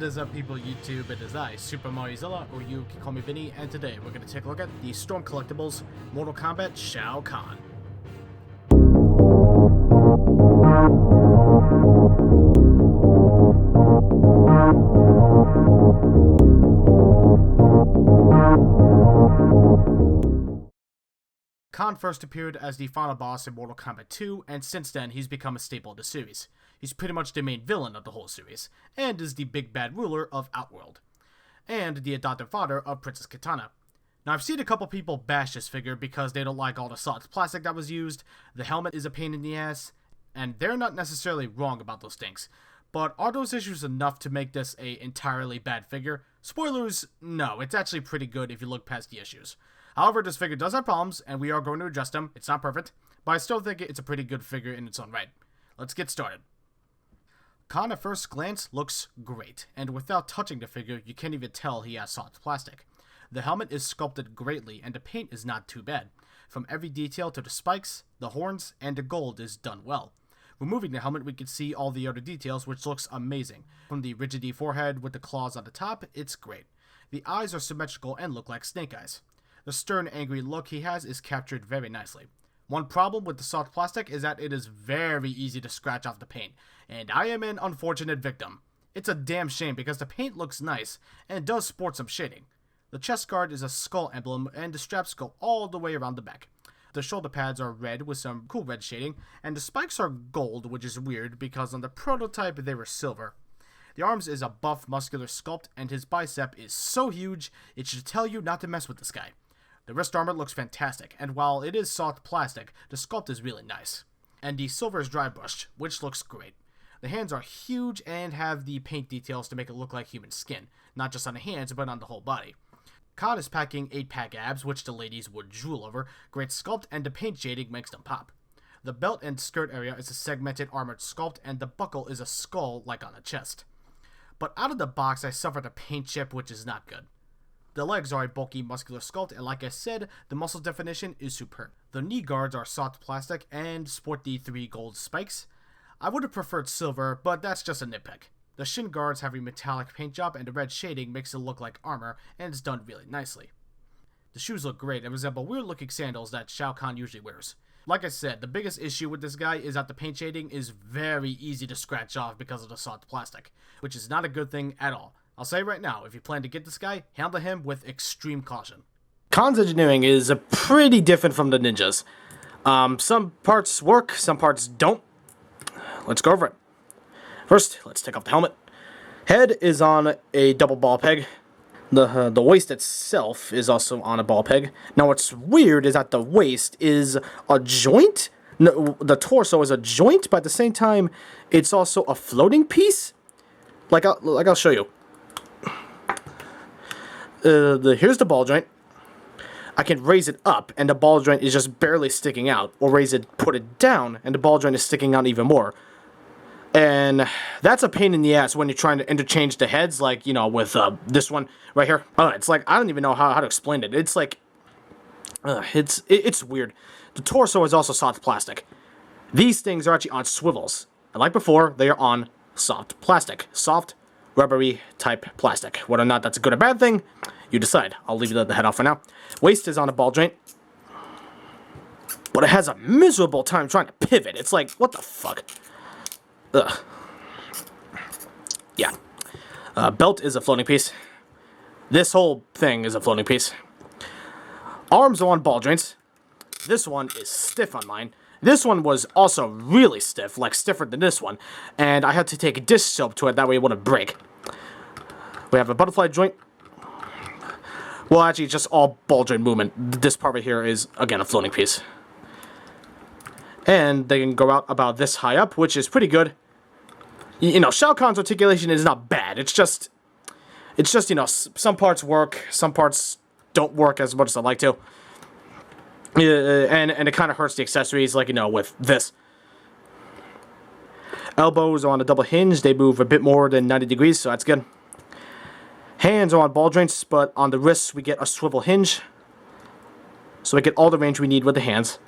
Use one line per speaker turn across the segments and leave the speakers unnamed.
What is up, people YouTube? It is I, Super Mariozilla, or you can call me Vinny, and today we're going to take a look at the Storm Collectibles Mortal Kombat Shao Kahn. Kahn first appeared as the final boss in Mortal Kombat 2, and since then he's become a staple of the series. He's pretty much the main villain of the whole series, and is the big bad ruler of Outworld, and the adopted father of Princess Kitana. Now, I've seen a couple people bash this figure because they don't like all the soft plastic that was used, the helmet is a pain in the ass, and they're not necessarily wrong about those things. But are those issues enough to make this a entirely bad figure? Spoilers, no, it's actually pretty good if you look past the issues. However, this figure does have problems, and we are going to address them. It's not perfect, but I still think it's a pretty good figure in its own right. Let's get started. Kahn at first glance looks great, and without touching the figure, you can't even tell he has soft plastic. The helmet is sculpted greatly, and the paint is not too bad. From every detail to the spikes, the horns, and the gold is done well. Removing the helmet, we can see all the other details, which looks amazing. From the rigidy forehead with the claws on the top, it's great. The eyes are symmetrical and look like snake eyes. The stern, angry look he has is captured very nicely. One problem with the soft plastic is that it is very easy to scratch off the paint, and I am an unfortunate victim. It's a damn shame because the paint looks nice, and does sport some shading. The chest guard is a skull emblem, and the straps go all the way around the back. The shoulder pads are red with some cool red shading, and the spikes are gold, which is weird because on the prototype they were silver. The arms is a buff, muscular sculpt, and his bicep is so huge, it should tell you not to mess with this guy. The wrist armor looks fantastic, and while it is soft plastic, the sculpt is really nice. And the silver is dry brushed, which looks great. The hands are huge and have the paint details to make it look like human skin, not just on the hands, but on the whole body. Kahn is packing 8-pack abs, which the ladies would drool over. Great sculpt, and the paint shading makes them pop. The belt and skirt area is a segmented armored sculpt, and the buckle is a skull like on the chest. But out of the box, I suffered a paint chip, which is not good. The legs are a bulky, muscular sculpt, and like I said, the muscle definition is superb. The knee guards are soft plastic and sport the 3 gold spikes. I would have preferred silver, but that's just a nitpick. The shin guards have a metallic paint job, and the red shading makes it look like armor, and it's done really nicely. The shoes look great and resemble weird-looking sandals that Shao Kahn usually wears. Like I said, the biggest issue with this guy is that the paint shading is very easy to scratch off because of the soft plastic, which is not a good thing at all. I'll say right now, if you plan to get this guy, handle him with extreme caution. Kahn's engineering is pretty different from the ninjas. Some parts work, some parts don't. Let's go over it. First, let's take off the helmet. Head is on a double ball peg. The waist itself is also on a ball peg. Now what's weird is that the waist is a joint. No, the torso is a joint, but at the same time, it's also a floating piece. Like I'll show you. Here's the ball joint. I can raise it up, and the ball joint is just barely sticking out, or put it down, and the ball joint is sticking out even more. And that's a pain in the ass when you're trying to interchange the heads, like, you know, with this one right here. It's like, I don't even know how to explain it. It's like, it's weird. The torso is also soft plastic. These things are actually on swivels. And like before, they are on soft plastic. Soft, rubbery type plastic. Whether or not that's a good or bad thing, you decide. I'll leave the head off for now. Waist is on a ball joint. But it has a miserable time trying to pivot. It's like, what the fuck? Ugh. Yeah. Belt is a floating piece. This whole thing is a floating piece. Arms are on ball joints. This one is stiff on mine. This one was also really stiff, like stiffer than this one. And I had to take a dish soap to it, that way it wouldn't break. We have a butterfly joint. Well, actually, just all ball joint movement. This part right here is, again, a floating piece. And they can go out about this high up, which is pretty good. You know, Shao Kahn's articulation is not bad. It's just, you know, some parts work, some parts don't work as much as I'd like to. And it kind of hurts the accessories, like, you know, with this. Elbows are on a double hinge. They move a bit more than 90 degrees, so that's good. Hands are on ball joints, but on the wrists we get a swivel hinge. So we get all the range we need with the hands.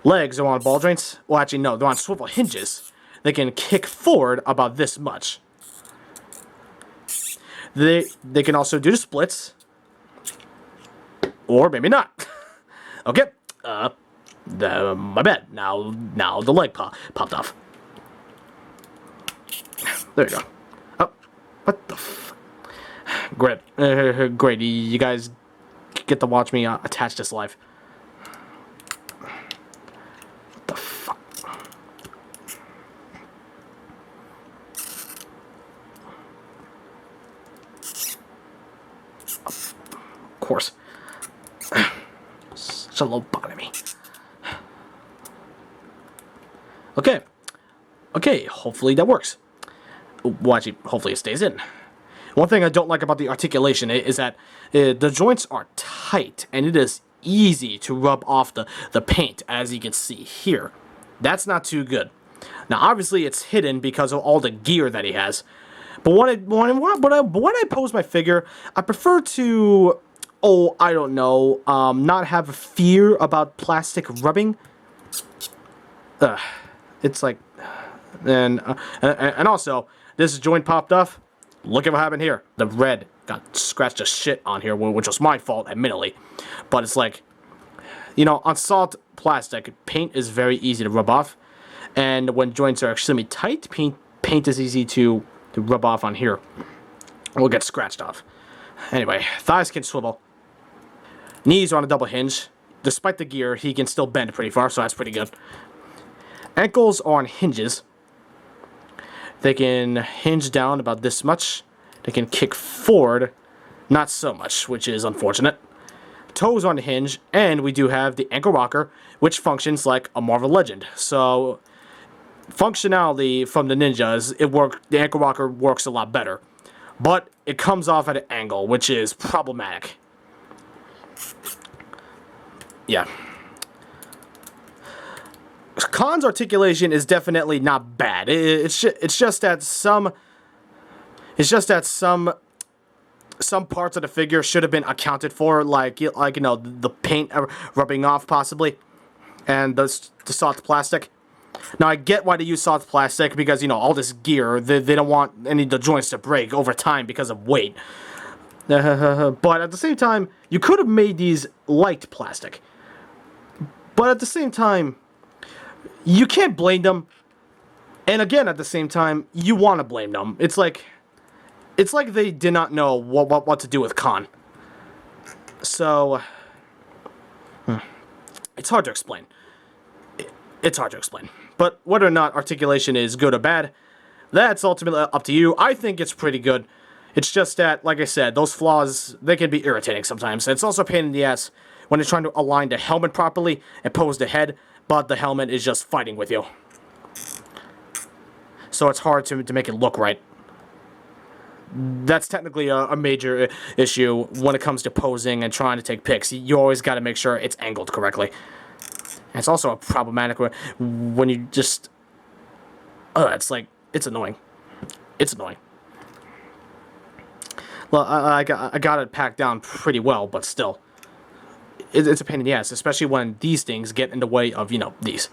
Legs are on ball joints. Well, actually, no, they're on swivel hinges. They can kick forward about this much.
They can also do the splits, or maybe not. Okay, my bad. Now the leg popped off. There you go. Oh, what the f... Great. Great. You guys get to watch me attach this live. What the fuck? Of course. Such a lobotomy. Okay. Okay, hopefully that works. Well, actually, hopefully it stays in. One thing I don't like about the articulation is that the joints are tight, and it is easy to rub off the paint, as you can see here. That's not too good. Now, obviously, it's hidden because of all the gear that he has. But when I pose my figure, I prefer to, I don't know, not have a fear about plastic rubbing. It's like, and also, this joint popped off. Look at what happened here. The red got scratched to shit on here, which was my fault, admittedly. But it's like, you know, on soft plastic, paint is very easy to rub off. And when joints are extremely tight, paint is easy to rub off on here. We'll get scratched off. Anyway, thighs can swivel. Knees are on a double hinge. Despite the gear, he can still bend pretty far, so that's pretty good. Ankles are on hinges. They can hinge down about this much. They can kick forward, not so much, which is unfortunate. Toes on the hinge, and we do have the ankle rocker, which functions like a Marvel Legend. So, functionality from the ninjas, the ankle rocker works a lot better. But it comes off at an angle, which is problematic. Yeah. Kahn's articulation is definitely not bad. It's just that some parts of the figure should have been accounted for, like you know, the paint rubbing off possibly, and the soft plastic. Now I get why they use soft plastic, because you know all this gear, they don't want any of the joints to break over time because of weight. But at the same time, you could have made these light plastic. But at the same time, you can't blame them. And again, at the same time, you want to blame them. It's like they did not know what to do with Kahn. So, it's hard to explain. It's hard to explain. But whether or not articulation is good or bad, that's ultimately up to you. I think it's pretty good. It's just that, like I said, those flaws, they can be irritating sometimes. It's also a pain in the ass when you're trying to align the helmet properly and pose the head, but the helmet is just fighting with you. So it's hard to make it look right. That's technically a major issue when it comes to posing and trying to take pics. You always got to make sure it's angled correctly. And it's also a problematic when you just... it's annoying. It's annoying. Well, I got it packed down pretty well, but still. It's a pain in the ass, especially when these things get in the way of, you know, these.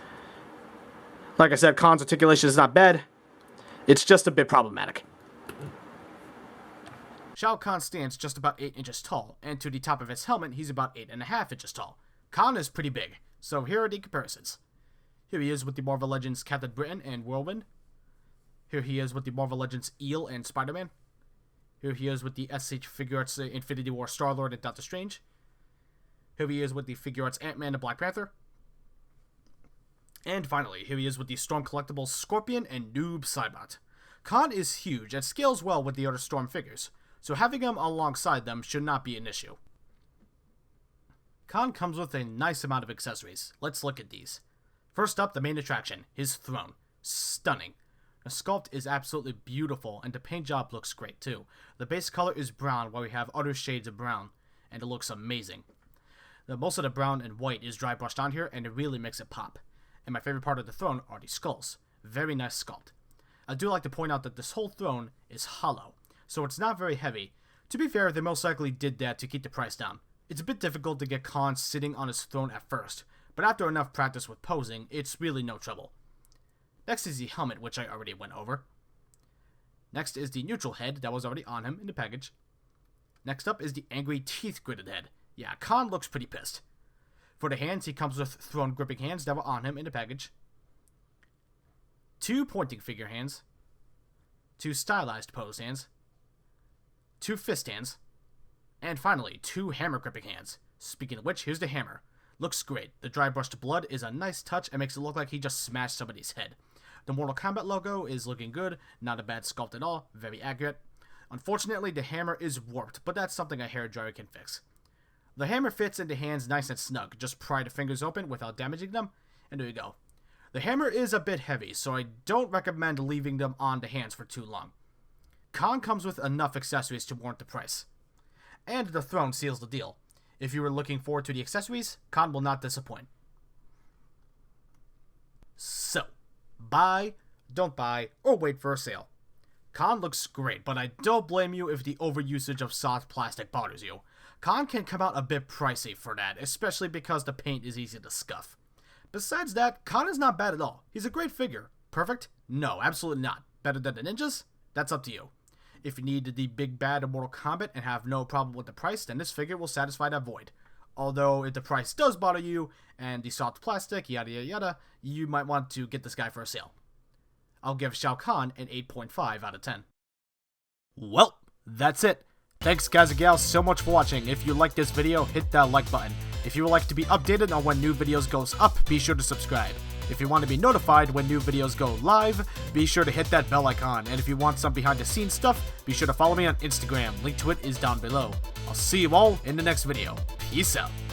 Like I said, Kahn's articulation is not bad. It's just a bit problematic.
Shao Kahn stands just about 8 inches tall, and to the top of his helmet, he's about 8.5 inches tall. Kahn is pretty big, so here are the comparisons. Here he is with the Marvel Legends Captain Britain and Whirlwind. Here he is with the Marvel Legends Eel and Spider-Man. Here he is with the SH Figuarts Infinity War Star-Lord and Doctor Strange. Here he is with the Figuarts Ant-Man and Black Panther. And finally, here he is with the Storm Collectibles Scorpion and Noob Saibot. Kahn is huge and scales well with the other Storm figures, so having him alongside them should not be an issue. Kahn comes with a nice amount of accessories. Let's look at these. First up, the main attraction, his throne. Stunning. The sculpt is absolutely beautiful, and the paint job looks great too. The base color is brown, while we have other shades of brown, and it looks amazing. Most of the brown and white is dry brushed on here, and it really makes it pop. And my favorite part of the throne are the skulls. Very nice sculpt. I do like to point out that this whole throne is hollow, so it's not very heavy. To be fair, they most likely did that to keep the price down. It's a bit difficult to get Kahn sitting on his throne at first, but after enough practice with posing, it's really no trouble. Next is the helmet, which I already went over. Next is the neutral head that was already on him in the package. Next up is the angry teeth-gritted head. Yeah, Kahn looks pretty pissed. For the hands, he comes with throne gripping hands that were on him in the package. 2 pointing figure hands. 2 stylized pose hands. 2 fist hands. And finally, 2 hammer gripping hands. Speaking of which, here's the hammer. Looks great. The dry brushed blood is a nice touch and makes it look like he just smashed somebody's head. The Mortal Kombat logo is looking good. Not a bad sculpt at all. Very accurate. Unfortunately, the hammer is warped, but that's something a hairdryer can fix. The hammer fits into hands nice and snug. Just pry the fingers open without damaging them, and there you go. The hammer is a bit heavy, so I don't recommend leaving them on the hands for too long. Kahn comes with enough accessories to warrant the price. And the throne seals the deal. If you were looking forward to the accessories, Kahn will not disappoint. So, buy, don't buy, or wait for a sale. Kahn looks great, but I don't blame you if the overusage of soft plastic bothers you. Kahn can come out a bit pricey for that, especially because the paint is easy to scuff. Besides that, Kahn is not bad at all. He's a great figure. Perfect? No, absolutely not. Better than the ninjas? That's up to you. If you need the big bad of Mortal Kombat and have no problem with the price, then this figure will satisfy that void. Although, if the price does bother you, and the soft plastic, yada yada yada, you might want to get this guy for a sale. I'll give Shao Kahn an 8.5 out of 10. Well, that's it. Thanks guys and gals so much for watching. If you liked this video, hit that like button. If you would like to be updated on when new videos goes up, be sure to subscribe. If you want to be notified when new videos go live, be sure to hit that bell icon. And if you want some behind the scenes stuff, be sure to follow me on Instagram. Link to it is down below. I'll see you all in the next video. Peace out.